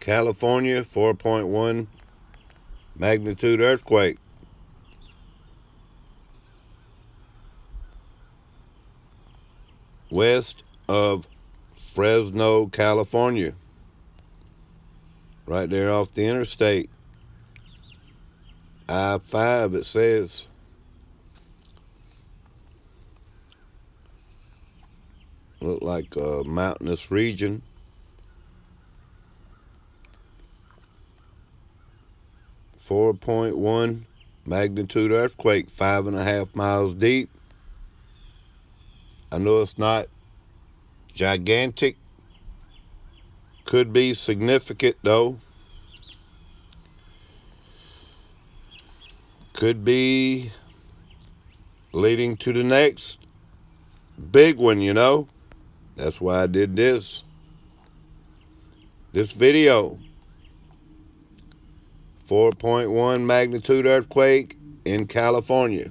California, 4.1 magnitude earthquake. West of Fresno, California. Right there off the interstate. I-5, it says. Look like a mountainous region. 4.1 magnitude earthquake, 5.5 miles deep. I know it's not gigantic. Could be significant though. Could be leading to the next big one, you know. That's why I did this video. 4.1 magnitude earthquake in California.